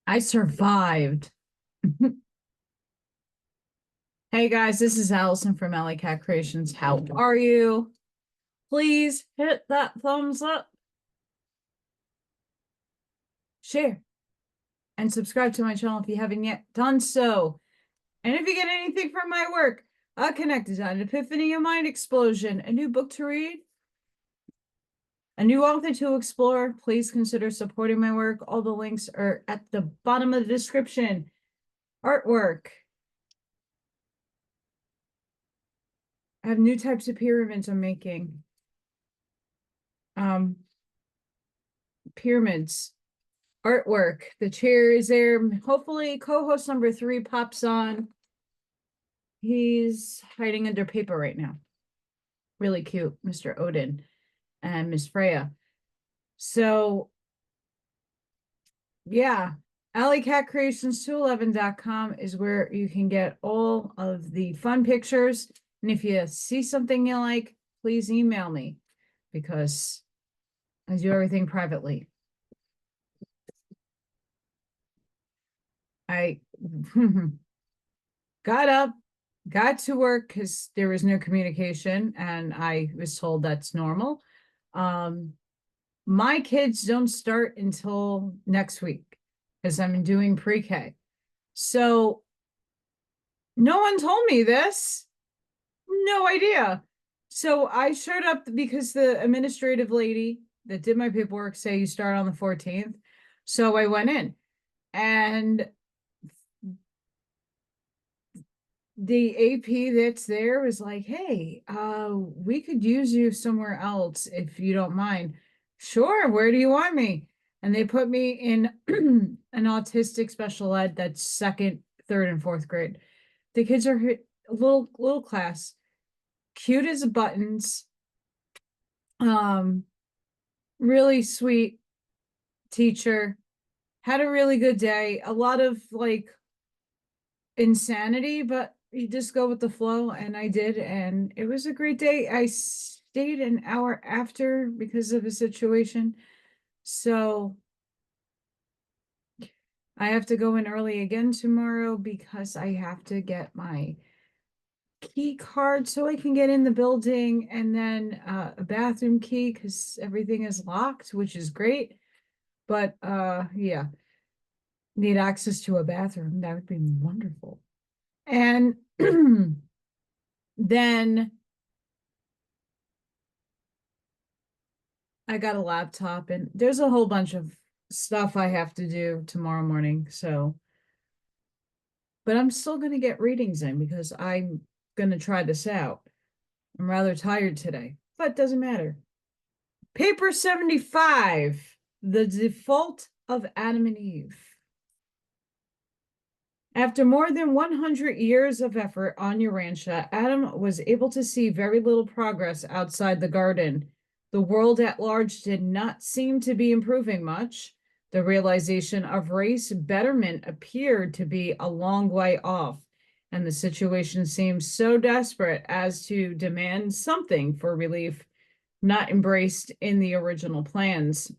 I survived. Hey guys, this is Allison from Allykatkreations. How are you? Please hit that thumbs up, share, and subscribe to my channel if you haven't yet done so. And if you get anything from my work, a connected an epiphany, a mind explosion, a new book to read, a new author to explore, please consider supporting my work. All the links are at the bottom of the description. Artwork. I have new types of pyramids I'm making. Pyramids, artwork. The chair is there. Hopefully, co-host number 3 pops on. He's hiding under paper right now. Really cute, Mr. Odin and Miss Freya. So, yeah, AllyKatzkreations211.com is where you can get all of the fun pictures. And if you see something you like, please email me because I do everything privately. I got up, got to work because there was no communication, and I was told that's normal. My kids don't start until next week because I'm doing pre-K. So no one told me this. No idea. So I showed up because the administrative lady that did my paperwork say you start on the 14th. So I went in, and the AP that's there was like, hey, we could use you somewhere else if you don't mind. Sure, where do you want me? And they put me in an autistic special ed that's second, third, and fourth grade. The kids are a little class, cute as buttons, really sweet teacher, had a really good day, a lot of like insanity, but you just go with the flow, and I did, and it was a great day. I stayed an hour after because of a situation, so I have to go in early again tomorrow because I have to get my key card so I can get in the building, and then a bathroom key because everything is locked, which is great, but yeah, need access to a bathroom. That would be wonderful. And then I got a laptop, and there's a whole bunch of stuff I have to do tomorrow morning. So, but I'm still going to get readings in because I'm going to try this out. I'm rather tired today, but it doesn't matter. Paper 75, The Default of Adam and Eve. After more than 100 years of effort on Urantia, Adam was able to see very little progress outside the garden. The world at large did not seem to be improving much. The realization of race betterment appeared to be a long way off, and the situation seemed so desperate as to demand something for relief not embraced in the original plans.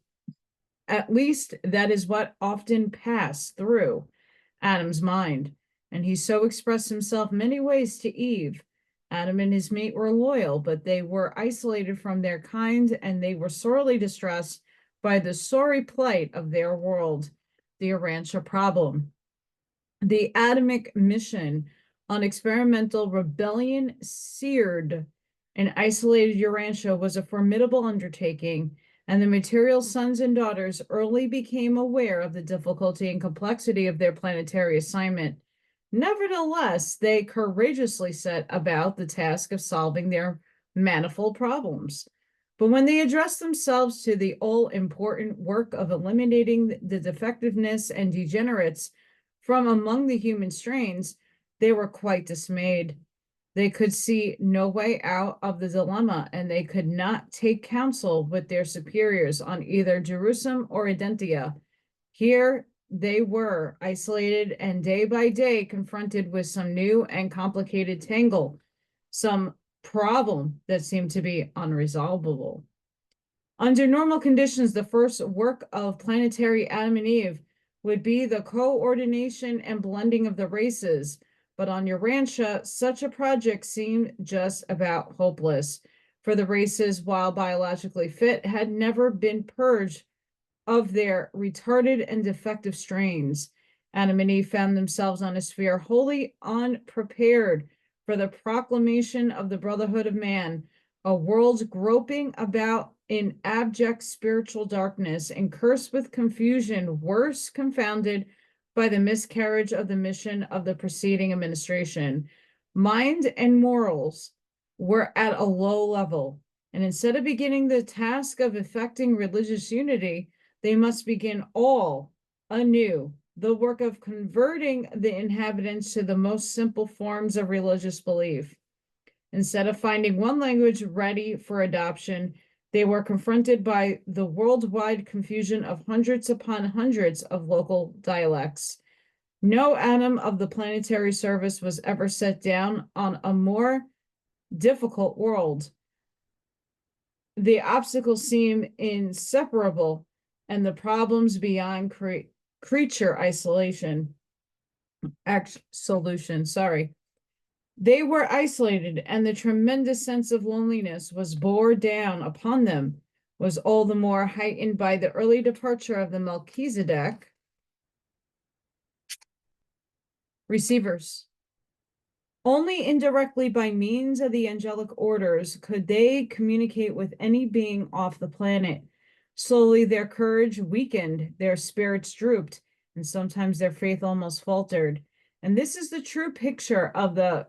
At least that is what often passed through Adam's mind, and he so expressed himself many ways to Eve. Adam and his mate were loyal, but they were isolated from their kind, and they were sorely distressed by the sorry plight of their world, the Urantia problem. The Adamic mission on experimental rebellion seared and isolated Urantia was a formidable undertaking, and the material sons and daughters early became aware of the difficulty and complexity of their planetary assignment. Nevertheless, they courageously set about the task of solving their manifold problems. But when they addressed themselves to the all-important work of eliminating the defectiveness and degenerates from among the human strains, they were quite dismayed. They could see no way out of the dilemma, and they could not take counsel with their superiors on either Jerusalem or Identia. Here they were, isolated and day by day confronted with some new and complicated tangle, some problem that seemed to be unresolvable. Under normal conditions, the first work of planetary Adam and Eve would be the coordination and blending of the races. But on Urantia, such a project seemed just about hopeless, for the races, while biologically fit, had never been purged of their retarded and defective strains. Adam and Eve found themselves on a sphere wholly unprepared for the proclamation of the brotherhood of man, a world groping about in abject spiritual darkness and cursed with confusion, worse confounded by the miscarriage of the mission of the preceding administration. Mind and morals were at a low level, and instead of beginning the task of effecting religious unity, they must begin all anew the work of converting the inhabitants to the most simple forms of religious belief. Instead of finding one language ready for adoption, they were confronted by the worldwide confusion of hundreds upon hundreds of local dialects. No atom of the planetary service was ever set down on a more difficult world. The obstacles seem inseparable, and the problems beyond creature solution. They were isolated, and the tremendous sense of loneliness was bore down upon them, was all the more heightened by the early departure of the Melchizedek receivers. Only indirectly by means of the angelic orders could they communicate with any being off the planet. Slowly their courage weakened, their spirits drooped, and sometimes their faith almost faltered. And this is the true picture of the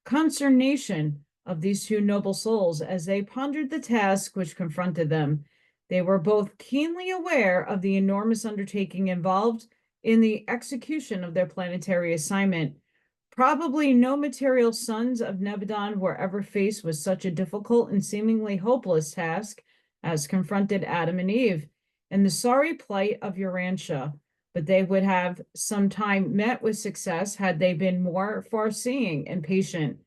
consternation of these two noble souls as they pondered the task which confronted them. They were both keenly aware of the enormous undertaking involved in the execution of their planetary assignment. Probably no material sons of Nebadon were ever faced with such a difficult and seemingly hopeless task as confronted Adam and Eve in the sorry plight of Urantia, but they would have sometime met with success had they been more far-seeing and patient.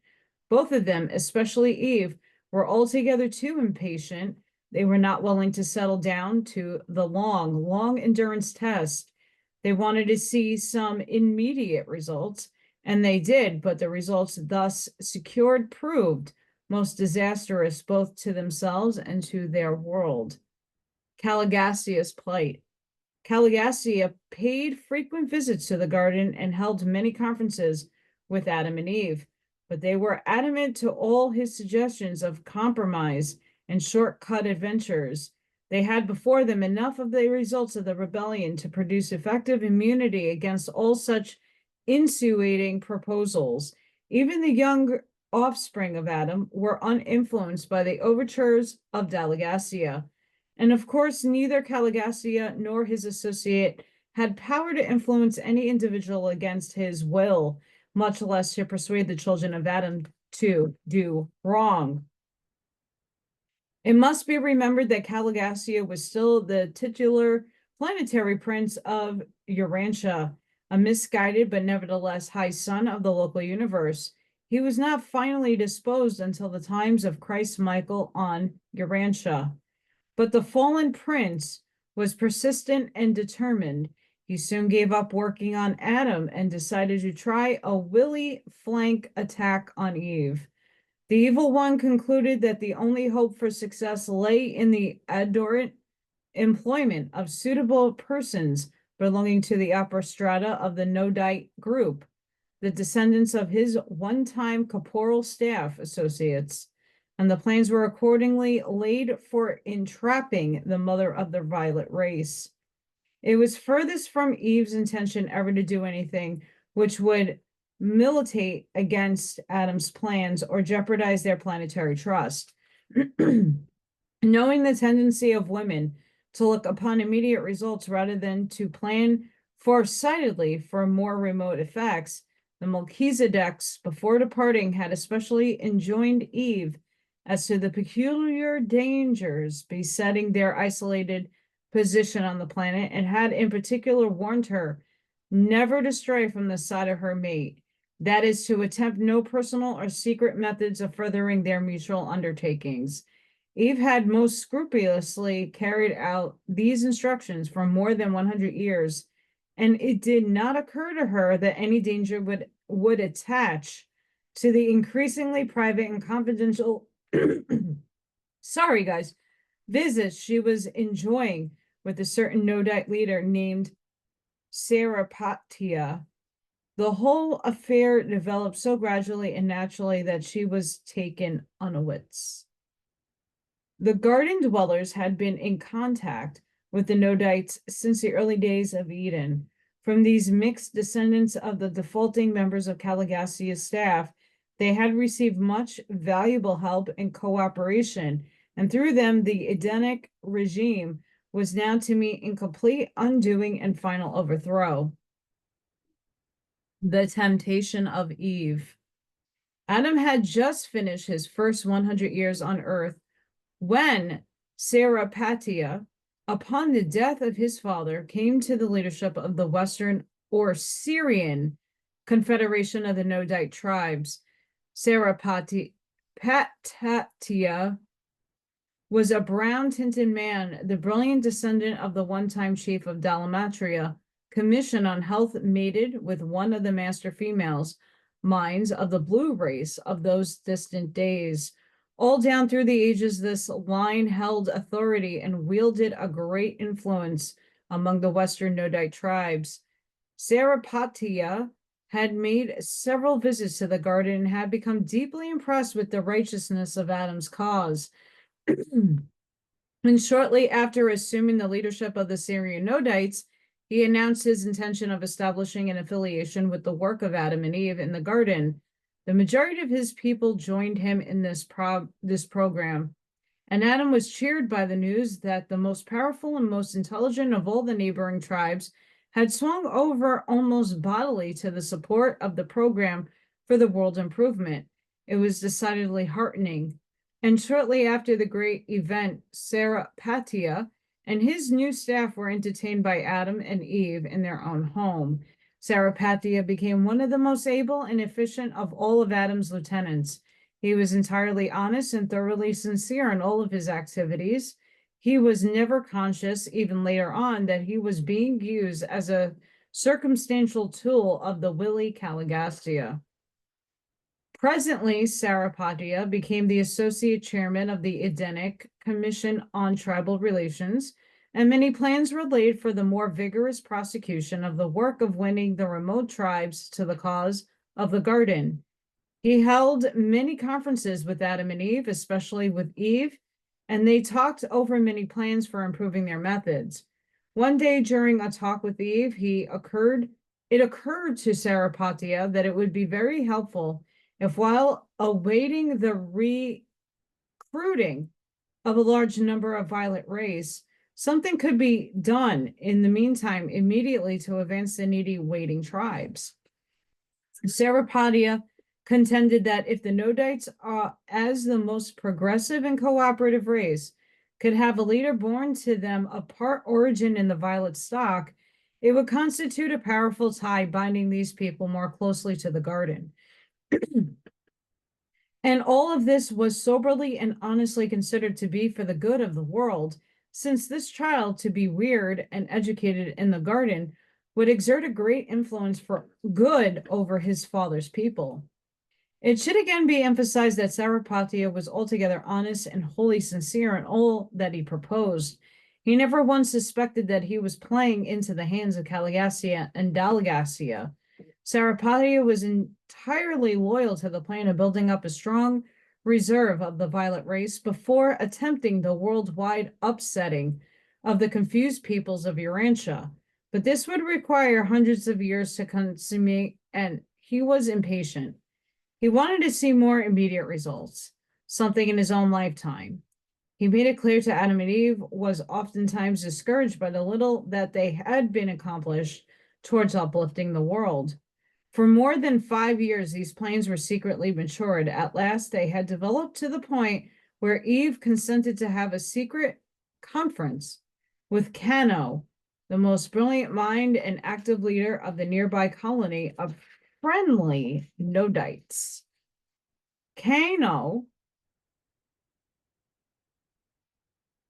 Both of them, especially Eve, were altogether too impatient. They were not willing to settle down to the long endurance test. They wanted to see some immediate results, and they did, but the results thus secured proved most disastrous both to themselves and to their world. Caligassia's plight. Caligassia paid frequent visits to the garden and held many conferences with Adam and Eve, but they were adamant to all his suggestions of compromise and shortcut adventures. They had before them enough of the results of the rebellion to produce effective immunity against all such insinuating proposals. Even the young offspring of Adam were uninfluenced by the overtures of Caligassia. And of course, neither Caligassia nor his associate had power to influence any individual against his will, much less to persuade the children of Adam to do wrong. It must be remembered that Caligassia was still the titular planetary prince of Urantia, a misguided but nevertheless high son of the local universe. He was not finally disposed until the times of Christ Michael on Urantia. But the fallen prince was persistent and determined. He soon gave up working on Adam and decided to try a willy flank attack on Eve. The evil one concluded that the only hope for success lay in the adorant employment of suitable persons belonging to the upper strata of the Nodite group, the descendants of his one-time corporal staff associates, and the plans were accordingly laid for entrapping the mother of the violet race. It was furthest from Eve's intention ever to do anything which would militate against Adam's plans or jeopardize their planetary trust. Knowing the tendency of women to look upon immediate results rather than to plan foresightedly for more remote effects, the Melchizedeks, before departing, had especially enjoined Eve as to the peculiar dangers besetting their isolated position on the planet, and had in particular warned her never to stray from the side of her mate, that is, to attempt no personal or secret methods of furthering their mutual undertakings. Eve had most scrupulously carried out these instructions for more than 100 years, and it did not occur to her that any danger would attach to the increasingly private and confidential sorry guys, visits she was enjoying with a certain Nodite leader named Sarapatia. The whole affair developed so gradually and naturally that she was taken unawares. The garden dwellers had been in contact with the Nodites since the early days of Eden. From these mixed descendants of the defaulting members of Caligacia's staff, they had received much valuable help and cooperation, and through them the Edenic regime was now to meet in complete undoing and final overthrow. The temptation of Eve. Adam had just finished his first 100 years on earth when Sarapatia, upon the death of his father, came to the leadership of the Western or Syrian Confederation of the Nodite tribes. Sarapatia was a brown-tinted man, the brilliant descendant of the one-time chief of Dalamatria, commissioned on health, mated with one of the master females, minds of the blue race of those distant days. All down through the ages, this line held authority and wielded a great influence among the Western Nodite tribes. Sarapatia had made several visits to the garden and had become deeply impressed with the righteousness of Adam's cause. And shortly after assuming the leadership of the Syrian Nodites, he announced his intention of establishing an affiliation with the work of Adam and Eve in the garden. The majority of his people joined him in this program, and Adam was cheered by the news that the most powerful and most intelligent of all the neighboring tribes had swung over almost bodily to the support of the program for the world improvement. It was decidedly heartening. And shortly after the great event, Sarapatia and his new staff were entertained by Adam and Eve in their own home. Sarapatia became one of the most able and efficient of all of Adam's lieutenants. He was entirely honest and thoroughly sincere in all of his activities. He was never conscious, even later on, that he was being used as a circumstantial tool of the wily Caligacia. Presently, Sarapatia became the associate chairman of the Edenic Commission on Tribal Relations, and many plans were laid for the more vigorous prosecution of the work of winning the remote tribes to the cause of the garden. He held many conferences with Adam and Eve, especially with Eve, and they talked over many plans for improving their methods. One day during a talk with Eve, it occurred to Sarapatia that it would be very helpful if, while awaiting the recruiting of a large number of violet race, something could be done in the meantime immediately to advance the needy waiting tribes. Sarapatia contended that if the Nodites, as the most progressive and cooperative race, could have a leader born to them of part origin in the violet stock, it would constitute a powerful tie binding these people more closely to the garden. And all of this was soberly and honestly considered to be for the good of the world, since this child, to be reared and educated in the garden, would exert a great influence for good over his father's people. It should again be emphasized that Sarapatia was altogether honest and wholly sincere in all that he proposed. He never once suspected that he was playing into the hands of Caligacia and Dalgacia. Sarapatia was entirely loyal to the plan of building up a strong reserve of the violet race before attempting the worldwide upsetting of the confused peoples of Urantia. But this would require hundreds of years to consummate, and he was impatient. He wanted to see more immediate results, something in his own lifetime. He made it clear to Adam and Eve was oftentimes discouraged by the little that they had been accomplished towards uplifting the world. For more than 5 years, these plans were secretly matured. At last, they had developed to the point where Eve consented to have a secret conference with Cano, the most brilliant mind and active leader of the nearby colony of friendly Nodites. Cano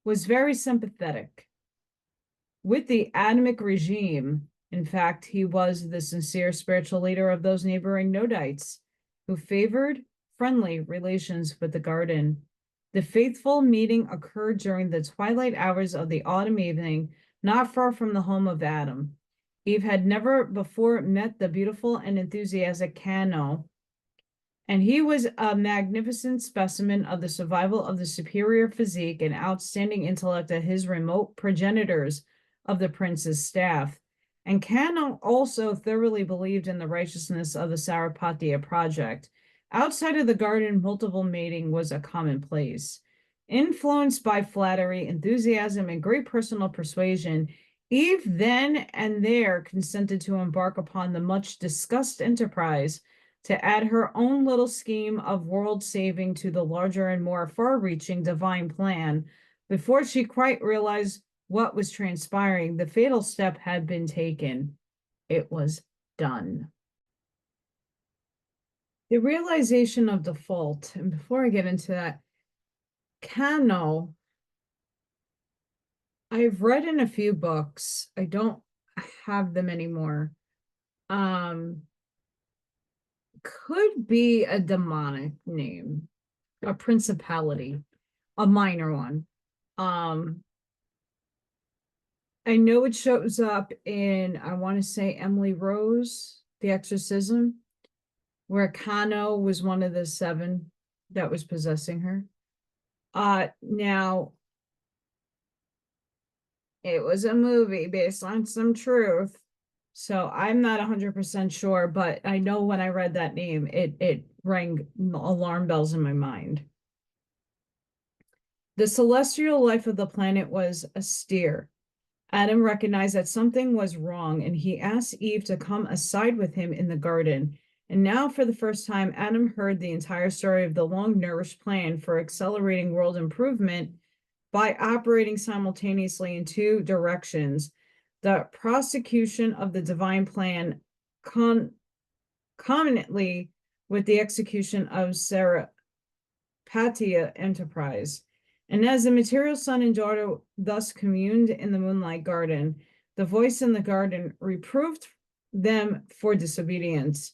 was very sympathetic with the Adamic regime In fact, he was the sincere spiritual leader of those neighboring Nodites who favored friendly relations with the garden. The faithful meeting occurred during the twilight hours of the autumn evening, not far from the home of Adam. Eve had never before met the beautiful and enthusiastic Cano, and he was a magnificent specimen of the survival of the superior physique and outstanding intellect of his remote progenitors of the prince's staff. And Cano also thoroughly believed in the righteousness of the Saripatya project. Outside of the garden, multiple mating was a commonplace. Influenced by flattery, enthusiasm, and great personal persuasion, Eve then and there consented to embark upon the much discussed enterprise to add her own little scheme of world saving to the larger and more far reaching divine plan. Before she quite realized what was transpiring, the fatal step had been taken. It was done. The realization of default, and before I get into that, Cano, I've read in a few books. I don't have them anymore. Could be a demonic name, a principality, a minor one. I know it shows up in, I want to say, Emily Rose, The Exorcism, where Cano was one of the 7 that was possessing her. Now, it was a movie based on some truth, so I'm not 100% sure, but I know when I read that name, it rang alarm bells in my mind. The celestial life of the planet was austere. Adam recognized that something was wrong, and he asked Eve to come aside with him in the garden. And now, for the first time, Adam heard the entire story of the long-nourished plan for accelerating world improvement by operating simultaneously in 2 directions: the prosecution of the divine plan concomitantly with the execution of Saripatya enterprise. And as the material son and daughter thus communed in the moonlight garden, the voice in the garden reproved them for disobedience.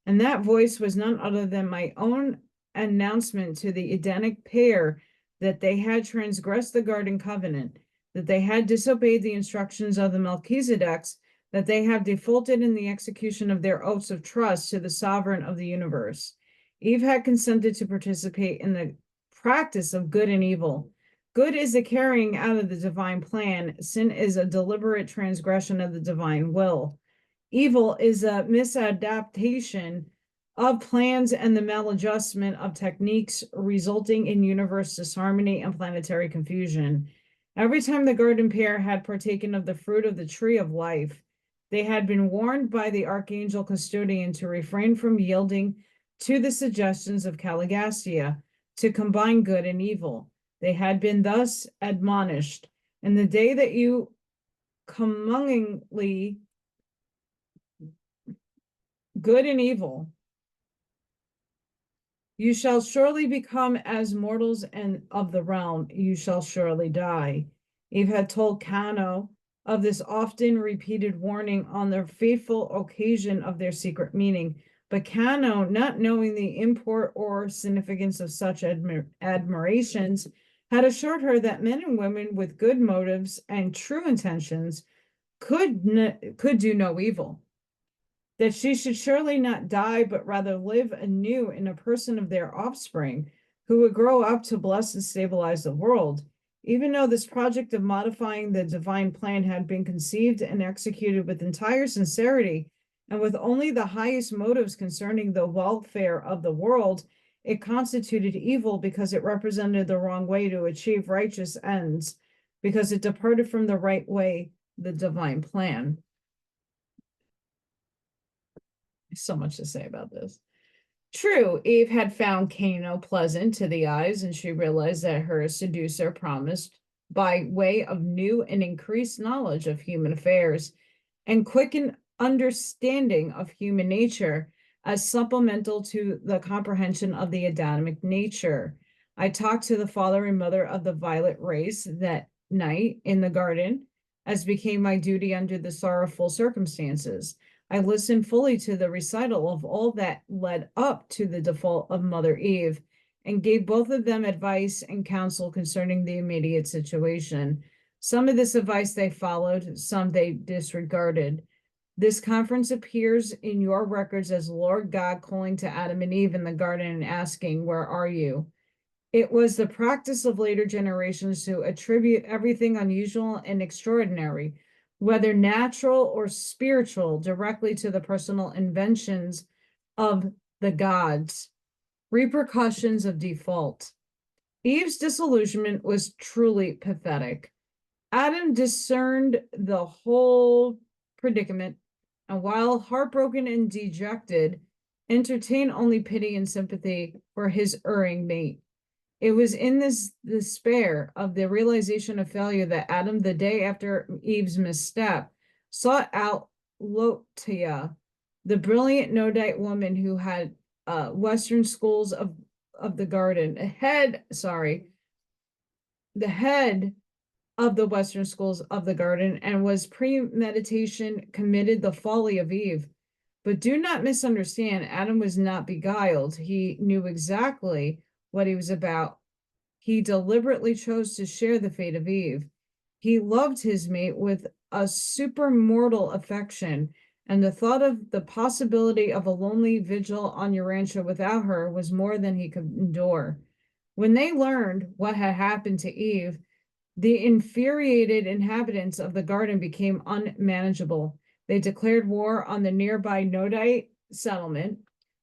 And that voice was none other than my own announcement to the Edenic pair that they had transgressed the garden covenant, that they had disobeyed the instructions of the Melchizedeks, that they have defaulted in the execution of their oaths of trust to the sovereign of the universe. Eve had consented to participate in the practice of good and evil. Good is the carrying out of the divine plan. Sin is a deliberate transgression of the divine will. Evil is a misadaptation of plans and the maladjustment of techniques, resulting in universe disharmony and planetary confusion. Every time the garden pair had partaken of the fruit of the tree of life, they had been warned by the archangel custodian to refrain from yielding to the suggestions of Caligastia to combine good and evil. They had been thus admonished. And the day that you commingly good and evil, you shall surely become as mortals and of the realm, you shall surely die. Eve had told Cano of this often repeated warning on the fateful occasion of their secret meeting, but Cano, not knowing the import or significance of such admirations, had assured her that men and women with good motives and true intentions could do no evil, that she should surely not die, but rather live anew in a person of their offspring who would grow up to bless and stabilize the world. Even though this project of modifying the divine plan had been conceived and executed with entire sincerity and with only the highest motives concerning the welfare of the world, it constituted evil because it represented the wrong way to achieve righteous ends, because it departed from the right way, the divine plan. So much to say about this. True, Eve had found Cano pleasant to the eyes, and she realized that her seducer promised, by way of new and increased knowledge of human affairs and quickened understanding of human nature, as supplemental to the comprehension of the Adamic nature. I talked to the father and mother of the violet race that night in the garden, as became my duty under the sorrowful circumstances. I listened fully to the recital of all that led up to the default of Mother Eve and gave both of them advice and counsel concerning the immediate situation. Some of this advice they followed, some they disregarded. This conference appears in your records as Lord God calling to Adam and Eve in the garden and asking, "Where are you?" It was the practice of later generations to attribute everything unusual and extraordinary, whether natural or spiritual, directly to the personal inventions of the gods. Repercussions of default. Eve's disillusionment was truly pathetic. Adam discerned the whole predicament, and while heartbroken and dejected, entertained only pity and sympathy for his erring mate. It was in this despair of the realization of failure that Adam, the day after Eve's misstep, sought out Lotia, the brilliant Nodite woman who had Western schools of the garden, the head of the Western schools of the garden, and was premeditation committed the folly of Eve. But do not misunderstand, Adam was not beguiled. He knew exactly what he was about. He deliberately chose to share the fate of Eve. He loved his mate with a supermortal affection, and the thought of the possibility of a lonely vigil on Urantia without her was more than he could endure. When they learned what had happened to Eve, the infuriated inhabitants of the garden became unmanageable. They declared war on the nearby Nodite settlement.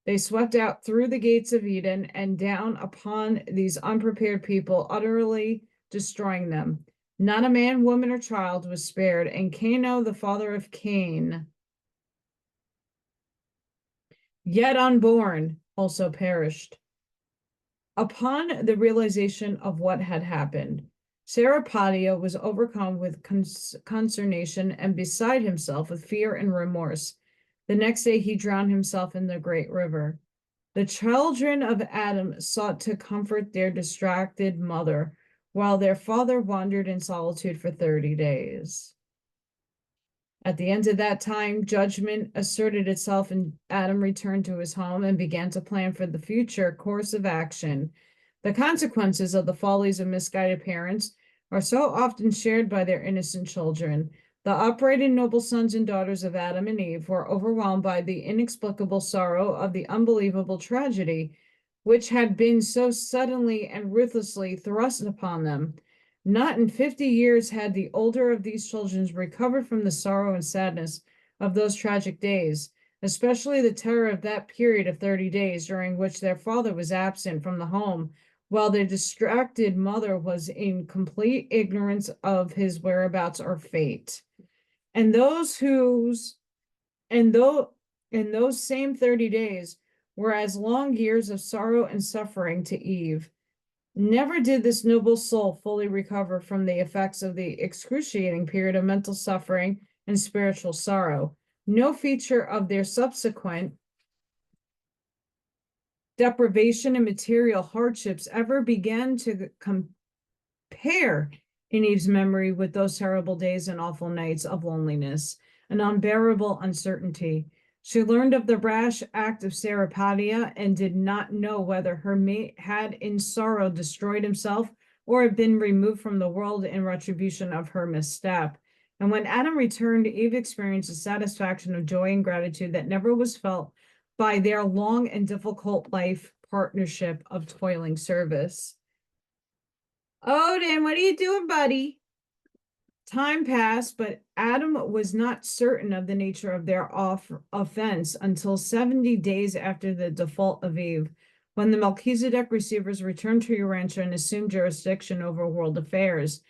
They swept out through the gates of Eden and down upon these unprepared people, utterly destroying them. Not a man, woman, or child was spared, and Cano, the father of Cain, yet unborn, also perished. Upon the realization of what had happened, Sarapadia was overcome with consternation and beside himself with fear and remorse. The next day he drowned himself in the great river. The children of Adam sought to comfort their distracted mother, while their father wandered in solitude for 30 days. At the end of that time, judgment asserted itself, and Adam returned to his home and began to plan for the future course of action. The consequences of the follies of misguided parents are so often shared by their innocent children. The upright and noble sons and daughters of Adam and Eve were overwhelmed by the inexplicable sorrow of the unbelievable tragedy which had been so suddenly and ruthlessly thrust upon them. Not in 50 years had the older of these children recovered from the sorrow and sadness of those tragic days, especially the terror of that period of 30 days during which their father was absent from the home, while their distracted mother was in complete ignorance of his whereabouts or fate. And those same 30 days were as long years of sorrow and suffering to Eve. Never did this noble soul fully recover from the effects of the excruciating period of mental suffering and spiritual sorrow. No feature of their subsequent deprivation and material hardships ever began to compare in Eve's memory with those terrible days and awful nights of loneliness and unbearable uncertainty. She learned of the rash act of Sarapadia and did not know whether her mate had in sorrow destroyed himself or had been removed from the world in retribution of her misstep. And when Adam returned, Eve experienced a satisfaction of joy and gratitude that never was felt by their long and difficult life partnership of toiling service. Odin, what are you doing, buddy? Time passed, but Adam was not certain of the nature of their offense until 70 days after the default of Eve, when the Melchizedek receivers returned to Urantia and assumed jurisdiction over world affairs.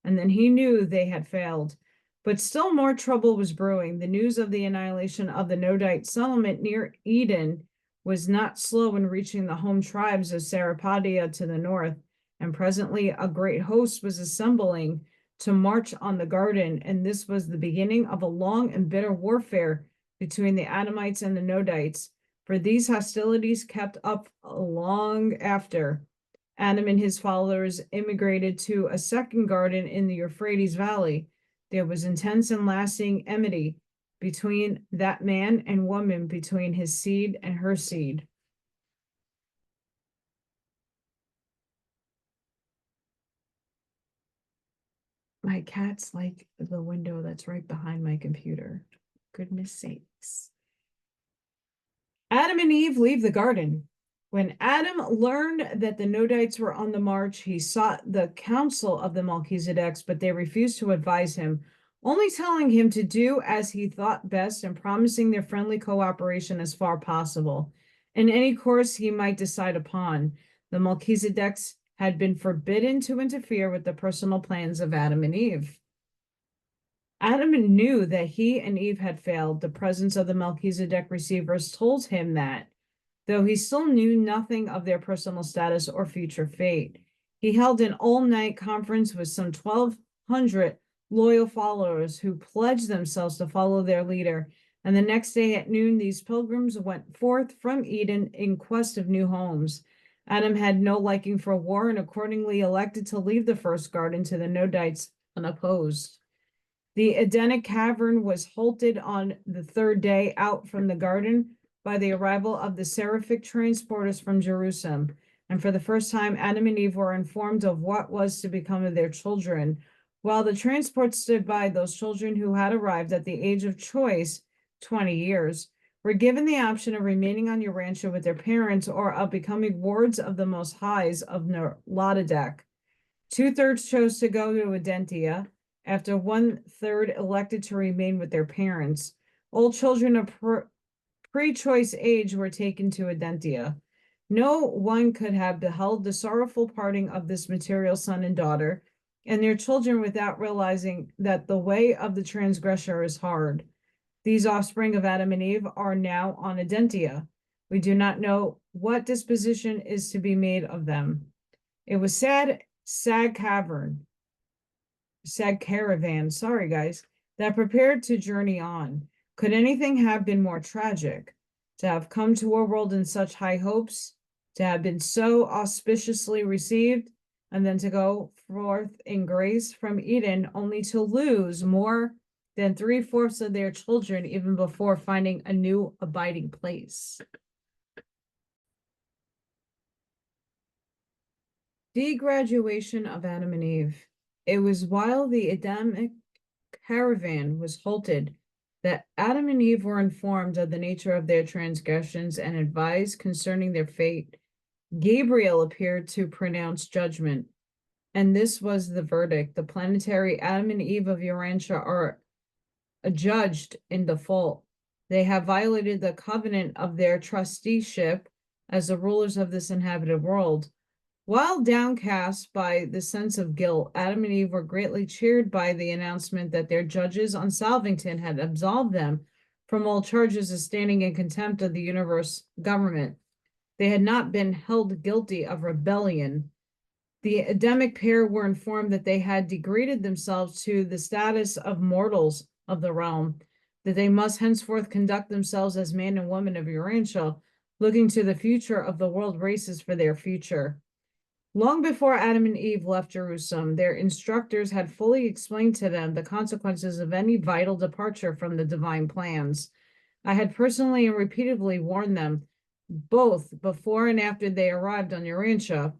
And then he knew they had failed. But still more trouble was brewing. The news of the annihilation of the Nodite settlement near Eden was not slow in reaching the home tribes of Sarapadia to the north, and presently a great host was assembling to march on the garden, and this was the beginning of a long and bitter warfare between the Adamites and the Nodites, for these hostilities kept up long after Adam and his followers immigrated to a second garden in the Euphrates Valley. There was intense and lasting enmity between that man and woman, between his seed and her seed. My cat's like the window that's right behind my computer. Goodness sakes. Adam and Eve leave the garden. When Adam learned that the Nodites were on the march, he sought the counsel of the Melchizedeks, but they refused to advise him, only telling him to do as he thought best and promising their friendly cooperation as far possible in any course he might decide upon. The Melchizedeks had been forbidden to interfere with the personal plans of Adam and Eve. Adam knew that he and Eve had failed. The presence of the Melchizedek receivers told him that, though he still knew nothing of their personal status or future fate. He held an all-night conference with some 1,200 loyal followers who pledged themselves to follow their leader. And the next day at noon, these pilgrims went forth from Eden in quest of new homes. Adam had no liking for war and accordingly elected to leave the first garden to the Nodites unopposed. The Edenic cavern was halted on the third day out from the garden by the arrival of the seraphic transporters from Jerusalem. And for the first time, Adam and Eve were informed of what was to become of their children. While the transport stood by, those children who had arrived at the age of choice, 20 years, were given the option of remaining on Urantia with their parents or of becoming wards of the Most Highs of Noladedak. 2/3 chose to go to Urantia, after 1/3 elected to remain with their parents. All children of pre-choice age were taken to Urantia. No one could have beheld the sorrowful parting of this material son and daughter and their children without realizing that the way of the transgressor is hard. These offspring of Adam and Eve are now on Urantia. We do not know what disposition is to be made of them. It was sad caravan, sorry guys, that prepared to journey on. Could anything have been more tragic? To have come to a world in such high hopes, to have been so auspiciously received, and then to go forth in grace from Eden, only to lose more than 3/4 of their children even before finding a new abiding place. Degraduation of Adam and Eve. It was while the Adamic caravan was halted that Adam and Eve were informed of the nature of their transgressions and advised concerning their fate. Gabriel appeared to pronounce judgment, and this was the verdict. The planetary Adam and Eve of Urantia are adjudged in default. They have violated the covenant of their trusteeship as the rulers of this inhabited world. While downcast by the sense of guilt, Adam and Eve were greatly cheered by the announcement that their judges on Salvington had absolved them from all charges of standing in contempt of the universe government. They had not been held guilty of rebellion. The Adamic pair were informed that they had degraded themselves to the status of mortals of the realm, that they must henceforth conduct themselves as man and woman of Urantia, looking to the future of the world races for their future. Long before Adam and Eve left Jerusalem, their instructors had fully explained to them the consequences of any vital departure from the divine plans. I had personally and repeatedly warned them, both before and after they arrived on Urantia,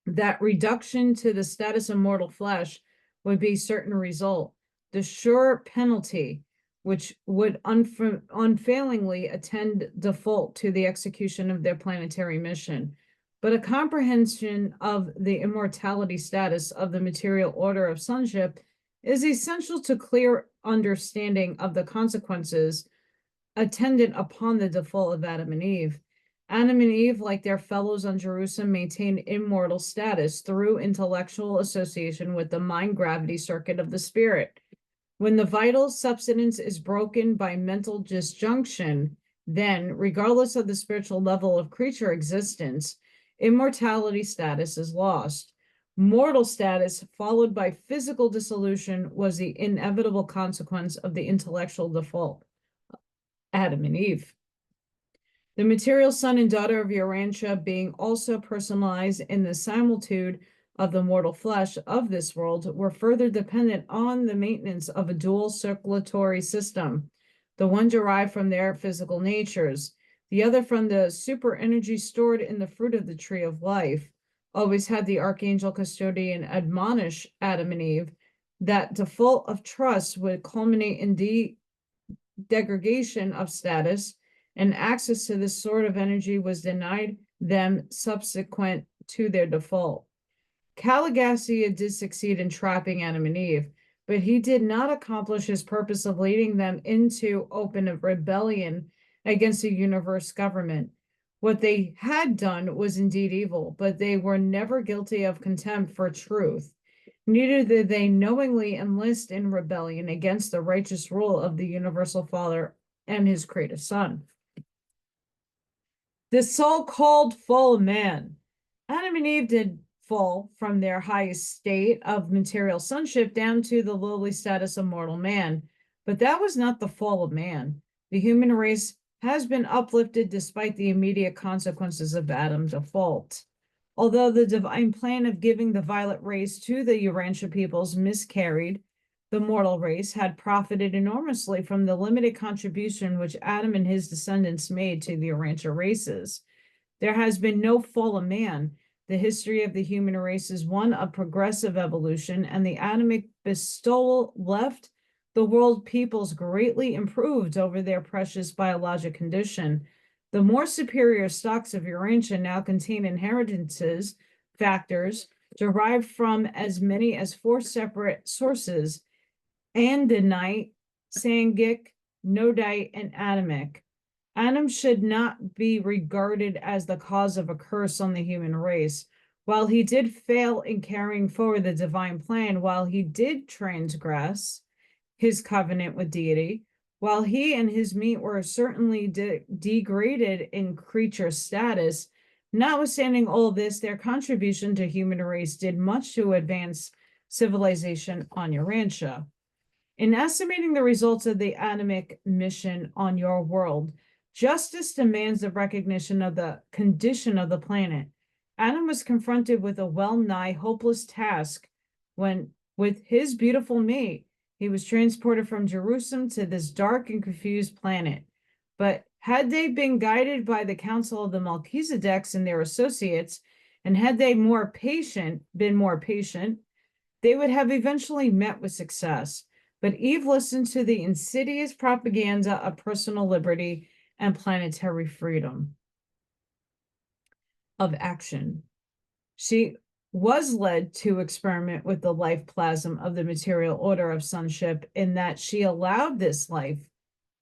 that reduction to the status of mortal flesh would be a certain result, the sure penalty, which would unfailingly attend default to the execution of their planetary mission. But a comprehension of the immortality status of the material order of sonship is essential to clear understanding of the consequences attendant upon the default of Adam and Eve. Adam and Eve, like their fellows on Jerusalem, maintain immortal status through intellectual association with the mind-gravity circuit of the spirit. When the vital substance is broken by mental disjunction, then, regardless of the spiritual level of creature existence, immortality status is lost. Mortal status, followed by physical dissolution, was the inevitable consequence of the intellectual default. Adam and Eve. The material son and daughter of Urantia being also personalized in the similitude of the mortal flesh of this world were further dependent on the maintenance of a dual circulatory system, the one derived from their physical natures, the other from the super energy stored in the fruit of the tree of life. Always had the archangel custodian admonish Adam and Eve that default of trust would culminate in degradation of status, and access to this sort of energy was denied them subsequent to their default. Caligastia did succeed in trapping Adam and Eve, but he did not accomplish his purpose of leading them into open rebellion against the universe government. What they had done was indeed evil, but they were never guilty of contempt for truth. Neither did they knowingly enlist in rebellion against the righteous rule of the universal Father and his creative Son. The so-called fall of man. Adam and Eve did fall from their highest state of material sonship down to the lowly status of mortal man, but that was not the fall of man. The human race has been uplifted despite the immediate consequences of Adam's default. Although the divine plan of giving the violet race to the Urantia peoples miscarried, the mortal race had profited enormously from the limited contribution which Adam and his descendants made to the Urantia races. There has been no fall of man. The history of the human race is one of progressive evolution, and the Adamic bestowal left the world peoples greatly improved over their precious biologic condition. The more superior stocks of Urantia now contain inheritances factors derived from as many as 4 separate sources: andinite, sangic, nodite, and adamic. Adam should not be regarded as the cause of a curse on the human race. While he did fail in carrying forward the divine plan, while he did transgress his covenant with deity, while he and his meat were certainly degraded in creature status, notwithstanding all this, their contribution to human race did much to advance civilization on Urantia. In estimating the results of the Adamic mission on your world, justice demands the recognition of the condition of the planet. Adam was confronted with a well-nigh hopeless task when, with his beautiful mate, he was transported from Jerusalem to this dark and confused planet. But had they been guided by the counsel of the Melchizedeks and their associates, and had they been more patient, they would have eventually met with success. But Eve listened to the insidious propaganda of personal liberty and planetary freedom of action. She was led to experiment with the life plasm of the material order of sonship, in that she allowed this life,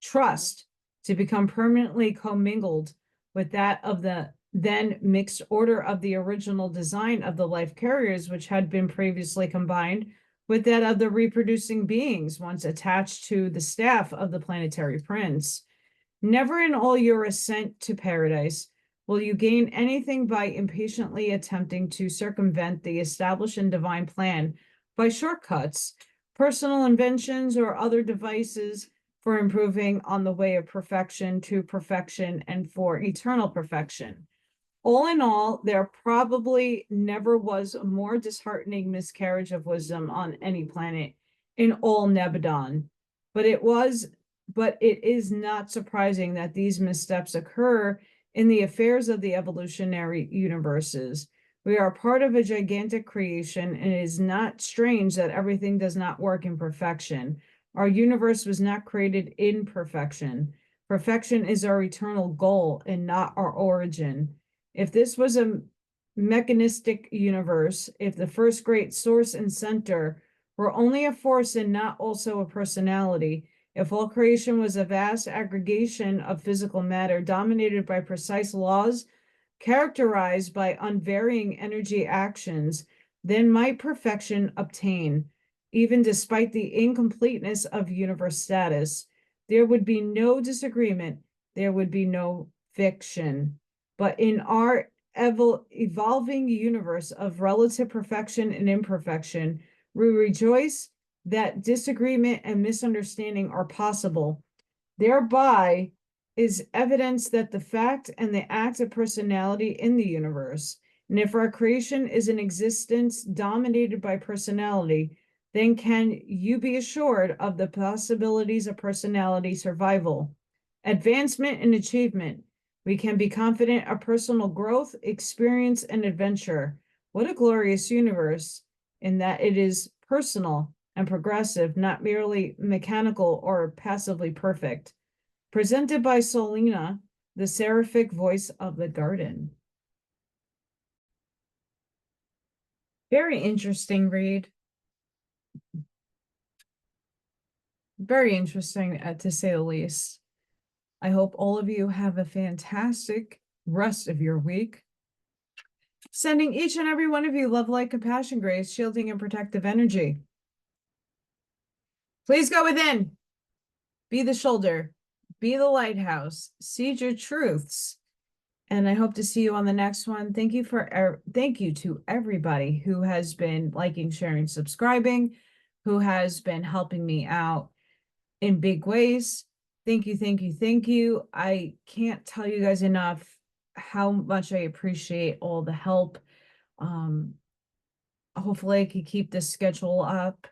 trust, to become permanently commingled with that of the then mixed order of the original design of the life carriers, which had been previously combined with that of the reproducing beings once attached to the staff of the planetary prince. Never in all your ascent to paradise will you gain anything by impatiently attempting to circumvent the established and divine plan by shortcuts, personal inventions, or other devices for improving on the way of perfection to perfection and for eternal perfection. All in all, there probably never was a more disheartening miscarriage of wisdom on any planet in all Nebadon. But it is not surprising that these missteps occur in the affairs of the evolutionary universes. We are part of a gigantic creation, and it is not strange that everything does not work in perfection. Our universe was not created in perfection. Perfection is our eternal goal and not our origin. If this was a mechanistic universe, if the first great source and center were only a force and not also a personality, if all creation was a vast aggregation of physical matter dominated by precise laws characterized by unvarying energy actions, then might perfection obtain, even despite the incompleteness of universe status. There would be no disagreement, there would be no fiction. But in our evolving universe of relative perfection and imperfection, we rejoice that disagreement and misunderstanding are possible. Thereby is evidence that the fact and the act of personality in the universe And if our creation is an existence dominated by personality, then can you be assured of the possibilities of personality survival, advancement, and achievement? We can be confident of personal growth, experience, and adventure. What a glorious universe in that it is personal and progressive, not merely mechanical or passively perfect. Presented by Solina, the seraphic voice of the garden. Very interesting read. Very interesting, to say the least. I hope all of you have a fantastic rest of your week. Sending each and every one of you love, light, compassion, grace, shielding, and protective energy. Please go within. Be the shoulder. Be the lighthouse. Seed your truths. And I hope to see you on the next one. Thank you to everybody who has been liking, sharing, subscribing, who has been helping me out in big ways. Thank you, thank you, thank you. I can't tell you guys enough how much I appreciate all the help. Hopefully I can keep this schedule up.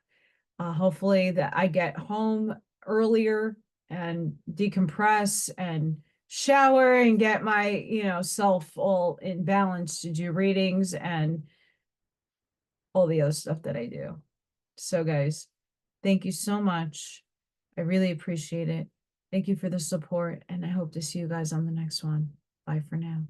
Hopefully that I get home earlier and decompress and shower and get my, self all in balance to do readings and all the other stuff that I do. So guys, thank you so much. I really appreciate it. Thank you for the support, and I hope to see you guys on the next one. Bye for now.